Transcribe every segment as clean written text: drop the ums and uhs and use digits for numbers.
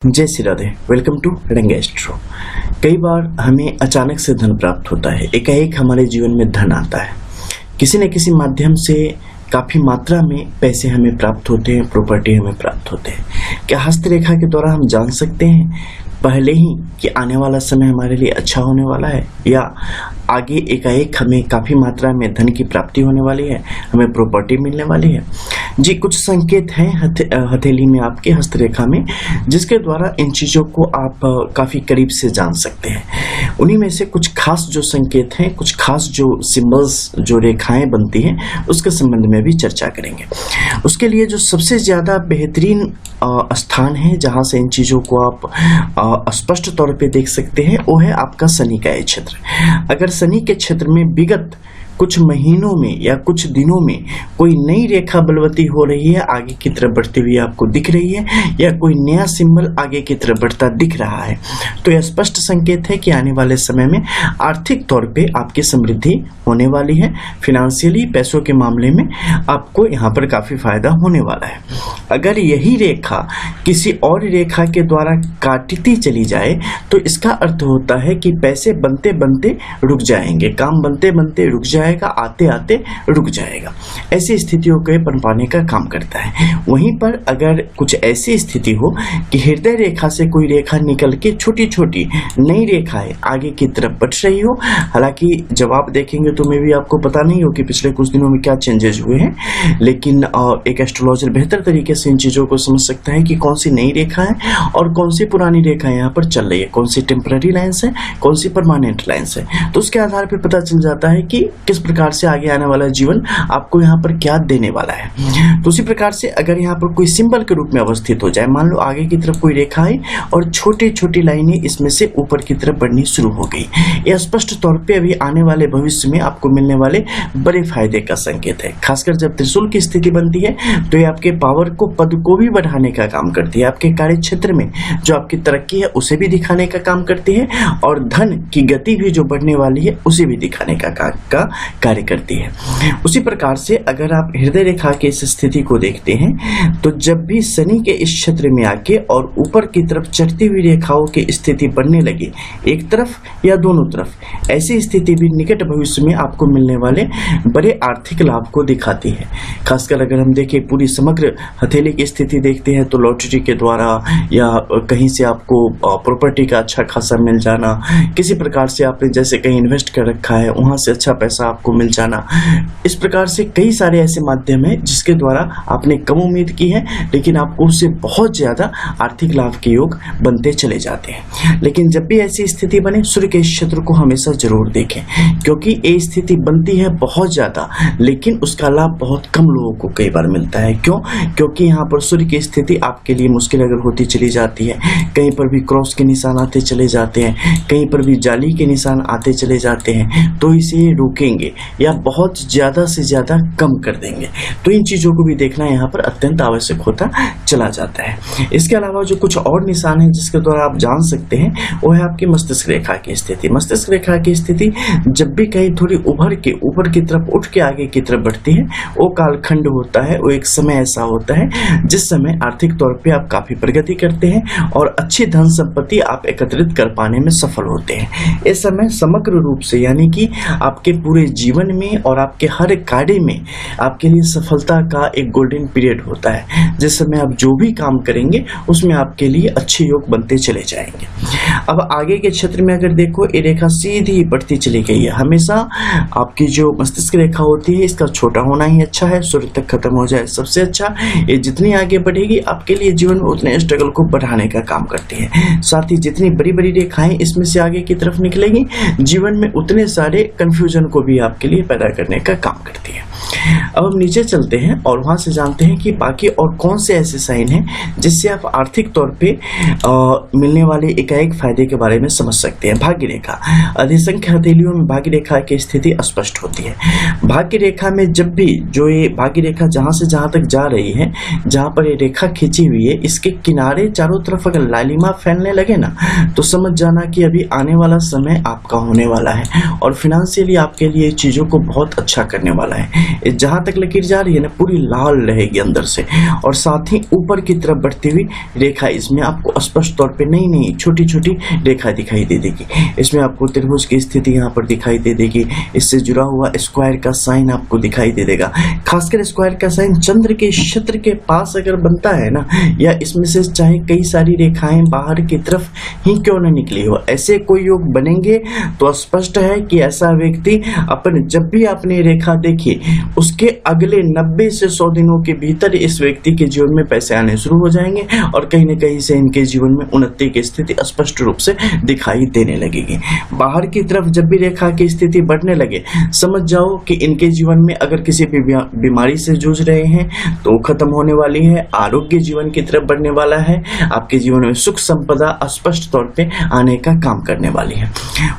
जय Shri Radhe. Welcome to रंग astro. कई बार हमें अचानक से धन प्राप्त होता है, एकाएक हमारे जीवन में धन आता है। किसी न किसी माध्यम से काफ़ी मात्रा में पैसे हमें प्राप्त होते हैं, प्रॉपर्टी हमें प्राप्त होते हैं। क्या हस्तरेखा के द्वारा हम जान सकते हैं पहले ही कि आने वाला समय हमारे लिए अच्छा होने वाला है, या आगे एकाएक हमें काफ़ी मात्रा में धन की प्राप्ति होने वाली है, हमें प्रॉपर्टी मिलने वाली है? जी, कुछ संकेत हैं हथेली में, आपके हस्तरेखा में, जिसके द्वारा इन चीज़ों को आप काफ़ी करीब से जान सकते हैं। उन्हीं में से कुछ खास जो संकेत हैं, कुछ खास जो सिंबल्स, जो रेखाएं बनती हैं, उसके संबंध में भी चर्चा करेंगे। उसके लिए जो सबसे ज़्यादा बेहतरीन स्थान है जहाँ से इन चीज़ों को आप स्पष्ट तौर पे देख सकते हैं, वो है आपका शनि का ये क्षेत्र। अगर शनि के क्षेत्र में विगत कुछ महीनों में या कुछ दिनों में कोई नई रेखा बलवती हो रही है, आगे की तरफ बढ़ती हुई आपको दिख रही है, या कोई नया सिंबल आगे की तरफ बढ़ता दिख रहा है, तो यह स्पष्ट संकेत है कि आने वाले समय में आर्थिक तौर पे आपकी समृद्धि होने वाली है। फिनेंशियली, पैसों के मामले में आपको यहाँ पर काफ़ी फायदा होने वाला है। अगर यही रेखा किसी और रेखा के द्वारा काटती चली जाए तो इसका अर्थ होता है कि पैसे बनते बनते रुक जाएंगे, काम बनते बनते रुक जाएगा, आते आते रुक जाएगा। ऐसी स्थितियों के पनपाने का काम करता है। वहीं पर अगर कुछ ऐसी स्थिति हो कि हृदय रेखा से कोई रेखा निकल के छोटी छोटी नई रेखाएं आगे की तरफ बढ़ रही हो, हालांकि जब आप देखेंगे तो मैं भी आपको पता नहीं हो कि पिछले कुछ दिनों में क्या चेंजेस हुए हैं, लेकिन एक एस्ट्रोलॉजर बेहतर तरीके से इन चीज़ों को समझ सकता है कि कौन सी नई रेखा है और कौन सी पुरानी रेखा यहाँ पर चल रही है, कौन सी टेम्पररी लाइन्स है, कौन सी परमानेंट लाइन्स है। तो उसके आधार पर पता चल जाता है कि किस प्रकार से आगे आने वाला जीवन आपको यहाँ पर क्या देने वाला है। तो उसी प्रकार से अगर यहाँ पर कोई सिंबल के रूप में अवस्थित हो जाए, मान लो आगे की तरफ कोई रेखा है और छोटी छोटी लाइनें इसमें से ऊपर की तरफ बढ़नी शुरू हो गई, यह स्पष्ट तौर पे अभी आने वाले भविष्य में आपको मिलने वाले बड़े फायदे का संकेत है। खासकर जब त्रिशूल की स्थिति बनती है तो ये आपके पावर को, पद को भी बढ़ाने का काम करती है, आपके कार्य क्षेत्र में जो आपकी तरक्की है उसे भी दिखाने का काम करती है, और धन की गति भी जो बढ़ने वाली है उसे भी दिखाने का कार्य करती है। उसी प्रकार से अगर आप हृदय रेखा की इस स्थिति को देखते हैं तो जब भी शनि के इस क्षेत्र में आके और ऊपर की तरफ चढ़ती हुई रेखाओं की स्थिति बनने लगे, एक तरफ या दोनों तरफ, ऐसी स्थिति भी निकट भविष्य में आपको मिलने वाले बड़े आर्थिक लाभ को दिखाती है। खासकर अगर हम देखें पूरी समग्र हथेली की स्थिति देखते हैं तो लॉटरी के द्वारा या कहीं से आपको प्रॉपर्टी का अच्छा खासा मिल जाना, किसी प्रकार से आपने जैसे कहीं इन्वेस्ट कर रखा है वहां से अच्छा पैसा आपको मिल जाना, इस प्रकार से कई सारे ऐसे माध्यम हैं जिसके द्वारा आपने कम उम्मीद की है लेकिन आपको उससे बहुत ज्यादा आर्थिक लाभ के योग बनते चले जाते हैं। लेकिन जब भी ऐसी स्थिति बने, सूर्य के क्षेत्र को हमेशा जरूर देखें, क्योंकि ये स्थिति बनती है बहुत ज्यादा लेकिन उसका लाभ बहुत कम लोगों को कई बार मिलता है। क्यों? क्योंकि यहाँ पर सूर्य की स्थिति आपके लिए मुश्किल अगर होती चली जाती है, कहीं पर भी क्रॉस के निशान आते चले जाते हैं, कहीं पर भी जाली के निशान आते चले जाते हैं, तो इसे रोकेंगे या बहुत ज़्यादा से ज़्यादा कम कर देंगे। तो इन चीज़ों को भी देखना यहाँ पर अत्यंत आवश्यक होता चला जाता है। इसके अलावा जो कुछ और निशान हैं जिसके द्वारा आप जान सकते हैं वो है आपकी मस्तिष्क रेखा की स्थिति। मस्तिष्क रेखा की स्थिति जब भी कहीं थोड़ी उभर के ऊपर की तरफ उठ के आगे की तरफ बढ़ती है, वो कालखंड होता है, वो एक समय ऐसा होता है जिस समय आर्थिक तौर पे आप काफ़ी प्रगति करते हैं और अच्छी धन संपत्ति आप एकत्रित कर पाने में सफल होते हैं। इस समय समग्र रूप से, यानी कि आपके पूरे जीवन में और आपके हर कार्य में आपके लिए सफलता का एक गोल्डन पीरियड होता है, जिस समय आप जो भी काम करेंगे उसमें आपके लिए अच्छे योग बनते चले जाएंगे। अब आगे के क्षेत्र में अगर देखो, ये रेखा सीधी बढ़ती चली गई है। हमेशा आपकी जो मस्तिष्क रेखा होती है इसका छोटा होना ही अच्छा है, सूर्य तक खत्म हो जाए सबसे अच्छा। ये जितनी आगे बढ़ेगी आपके लिए जीवन में उतने स्ट्रगल को बढ़ाने का काम करती है। साथ ही जितनी बड़ी बड़ी रेखाएं इसमें से आगे की तरफ निकलेंगी, जीवन में उतने सारे कंफ्यूजन को भी आपके लिए पैदा करने का काम करती है। अब हम नीचे चलते हैं और वहां से जानते हैं कि बाकी और कौन से ऐसे साइन हैं जिससे आप आर्थिक तौर पे मिलने वाले एकाएक फायदे के बारे में समझ सकते हैं। भाग्य रेखा, अधिसंख्य हथेलियों में भाग्य रेखा की स्थिति स्पष्ट होती है। भाग्य रेखा में जब भी जो ये भाग्य रेखा जहां से जहां तक जा रही है, जहां पर ये रेखा खींची हुई है, इसके किनारे चारों तरफ अगर लालिमा फैलने लगे ना, तो समझ जाना कि अभी आने वाला समय आपका होने वाला है और फिनेंशियली आपके लिए लिए चीज़ों को बहुत अच्छा करने वाला है। जहाँ तक लकीर जा रही है ना, पूरी लाल रहेगी अंदर से, और साथ ही ऊपर की तरफ बढ़ती हुई रेखा इसमें आपको स्पष्ट तौर पे नई नई छोटी छोटी रेखा दिखाई दे देगी। इसमें आपको त्रिभुज की स्थिति यहाँ पर दिखाई दे देगी, इससे जुड़ा हुआ स्क्वायर का साइन आपको दिखाई दे देगा। खासकर स्क्वायर का साइन चंद्र के क्षेत्र के पास अगर बनता है ना, या इसमें से चाहे कई सारी रेखाएं बाहर की तरफ ही क्यों न निकली हो, ऐसे कोई योग बनेंगे तो स्पष्ट है कि ऐसा व्यक्ति अपन जब भी आपने रेखा देखी उसके अगले 90 से 100 दिनों के भीतर इस व्यक्ति के जीवन में पैसे आने शुरू हो जाएंगे, और कहीं न कहीं से इनके जीवन में उन्नति की स्थिति स्पष्ट रूप से दिखाई देने लगेगी। बाहर की तरफ जब भी रेखा की स्थिति बढ़ने लगे, समझ जाओ कि इनके जीवन में अगर किसी भी बीमारी से जूझ रहे हैं तो खत्म होने वाली है, आरोग्य जीवन की तरफ बढ़ने वाला है, आपके जीवन में सुख संपदा स्पष्ट तौर पे आने का काम करने वाली है।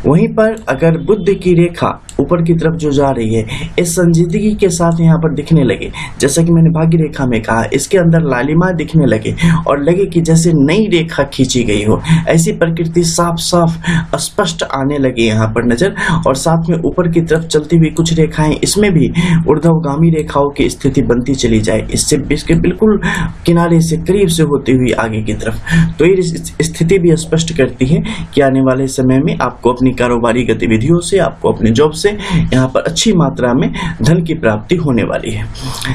वहीं पर अगर बुध की रेखा ऊपर की तरफ जो जा रही है, इस संजीदगी के साथ यहाँ पर दिखने लगे, जैसा कि मैंने भाग्य रेखा में कहा, इसके अंदर लालिमा दिखने लगे और लगे कि जैसे नई रेखा खींची गई हो, ऐसी प्रकृति साफ साफ स्पष्ट आने लगी यहाँ पर नजर। और साथ में ऊपर की तरफ चलती हुई कुछ रेखाएं, इसमें भी ऊर्ध्वगामी रेखाओं की स्थिति बनती चली जाए, इसके बिल्कुल किनारे से करीब से होती हुई आगे की तरफ। तो ये स्थिति भी स्पष्ट करती है कि आने वाले समय में आपको अपनी कारोबारी गतिविधियों से, आपको अपने जॉब से यहाँ पर अच्छी मात्रा में धन की प्राप्ति होने वाली है।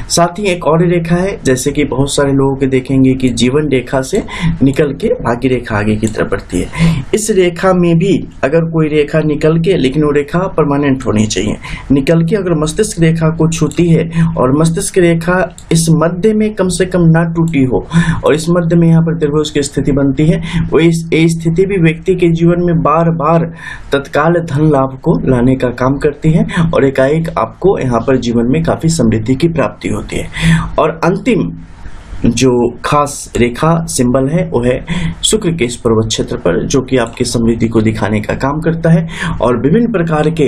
साथ ही एक और रेखा है, जैसे कि बहुत सारे लोगों के देखेंगे कि जीवन रेखा से निकल के भाग्य रेखा आगे की तरफ बढ़ती है। इस रेखा में भी अगर कोई रेखा निकल के, लेकिन वो रेखा परमानेंट होनी चाहिए, निकल के अगर मस्तिष्क रेखा को छूती है और मस्तिष्क रेखा इस मध्य में कम से कम ना टूटी हो, और इस मध्य में यहाँ पर त्रिभुज की स्थिति बनती है, वो इस स्थिति भी व्यक्ति के जीवन में बार बार तत्काल धन लाभ को लाने का काम करती है, और एकाएक आपको यहाँ पर जीवन में काफी समृद्धि की प्राप्ति होती है। और अंतिम जो खास रेखा सिंबल है वो है शुक्र के इस पर्वत क्षेत्र पर, जो कि आपकी समृद्धि को दिखाने का काम करता है और विभिन्न प्रकार के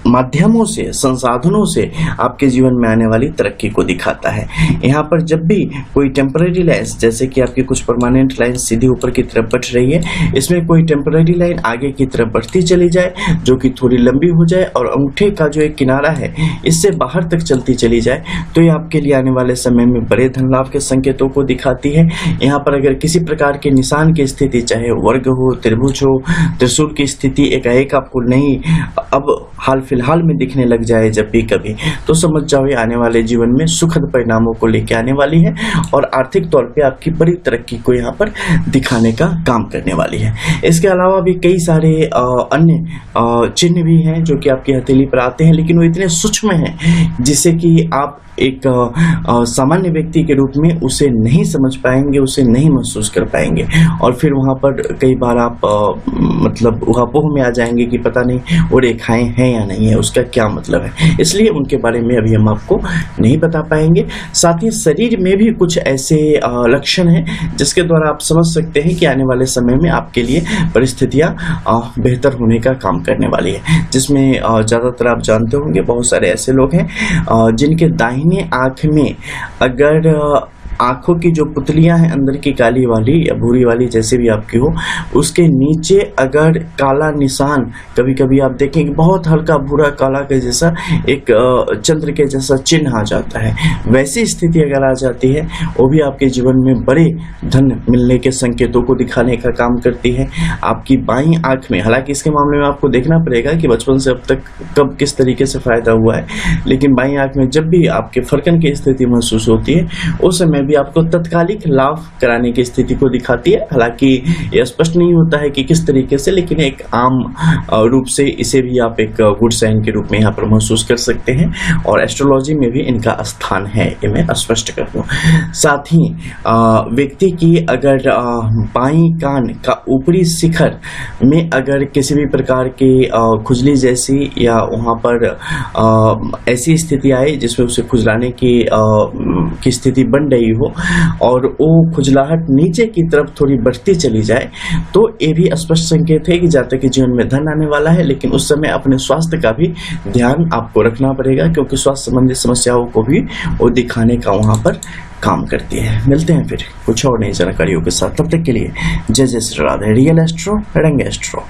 माध्यमों से, संसाधनों से आपके जीवन में आने वाली तरक्की को दिखाता है। यहाँ पर जब भी कोई टेम्पररी लाइन, जैसे कि आपकी कुछ परमानेंट लाइन सीधी ऊपर की तरफ बढ़ रही है, इसमें कोई टेम्पररी लाइन आगे की तरफ बढ़ती चली जाए जो कि थोड़ी लंबी हो जाए और अंगूठे का जो एक किनारा है इससे बाहर तक चलती चली जाए, तो ये आपके लिए आने वाले समय में बड़े धन लाभ के संकेतों को दिखाती है। यहाँ पर अगर किसी प्रकार के निशान की स्थिति, चाहे वर्ग हो, त्रिभुज हो, त्रिशूल की स्थिति एकाएक आपको नहीं अब हाल फिलहाल में दिखने लग जाए जब भी कभी, तो समझ जाओ ये आने वाले जीवन में सुखद परिणामों को लेकर आने वाली है और आर्थिक तौर पे आपकी बड़ी तरक्की को यहाँ पर दिखाने का काम करने वाली है। इसके अलावा भी कई सारे अन्य चिन्ह भी हैं जो कि आपकी हथेली पर आते हैं, लेकिन वो इतने सूक्ष्म हैं जिससे कि आप एक सामान्य व्यक्ति के रूप में उसे नहीं समझ पाएंगे, उसे नहीं महसूस कर पाएंगे, और फिर वहाँ पर कई बार आप मतलब ऊहापोह में आ जाएंगे कि पता नहीं वो रेखाएं हैं या नहीं है, उसका क्या मतलब है, इसलिए उनके बारे में अभी हम आपको नहीं बता पाएंगे। साथ ही शरीर में भी कुछ ऐसे लक्षण हैं जिसके द्वारा आप समझ सकते हैं कि आने वाले समय में आपके लिए परिस्थितियाँ बेहतर होने का काम करने वाली है, जिसमें ज़्यादातर आप जानते होंगे बहुत सारे ऐसे लोग हैं जिनके दाहिने आंख में अगर आंखों की जो पुतलियां हैं अंदर की काली वाली या भूरी वाली जैसे भी आपकी हो, उसके नीचे अगर काला निशान, कभी कभी आप देखें कि बहुत हल्का भूरा काला के जैसा एक चंद्र के जैसा चिन्ह आ जाता है, वैसी स्थिति अगर आ जाती है वो भी आपके जीवन में बड़े धन मिलने के संकेतों को दिखाने का काम करती है। आपकी बाईं आंख में, हालांकि इसके मामले में आपको देखना पड़ेगा कि बचपन से अब तक कब किस तरीके से फायदा हुआ है, लेकिन बाईं आंख में जब भी आपके फरकन की स्थिति महसूस होती है उस समय भी आपको तत्कालिक लाभ कराने की स्थिति को दिखाती है। हालांकि यह स्पष्ट नहीं होता है कि किस तरीके से, लेकिन एक आम रूप से इसे भी आप एक गुड साइन के रूप में यहाँ पर महसूस कर सकते हैं और एस्ट्रोलॉजी में भी इनका स्थान है, ये मैं स्पष्ट कर दूं। साथ ही व्यक्ति की अगर बाईं कान का ऊपरी शिखर में अगर किसी भी प्रकार की खुजली जैसी या वहाँ पर ऐसी स्थिति आए जिसमें उसे खुजलाने की स्थिति बन रही हो और वो खुजलाहट नीचे की तरफ थोड़ी बढ़ती चली जाए, तो ये भी स्पष्ट संकेत है कि जातक के जीवन में धन आने वाला है, लेकिन उस समय अपने स्वास्थ्य का भी ध्यान आपको रखना पड़ेगा, क्योंकि स्वास्थ्य संबंधी समस्याओं को भी वो दिखाने का वहाँ पर काम करती है। मिलते हैं फिर कुछ और नई जानकारियों के साथ, तब तक के लिए जय जय श्री राधे। रियल एस्ट्रो, रंग एस्ट्रो।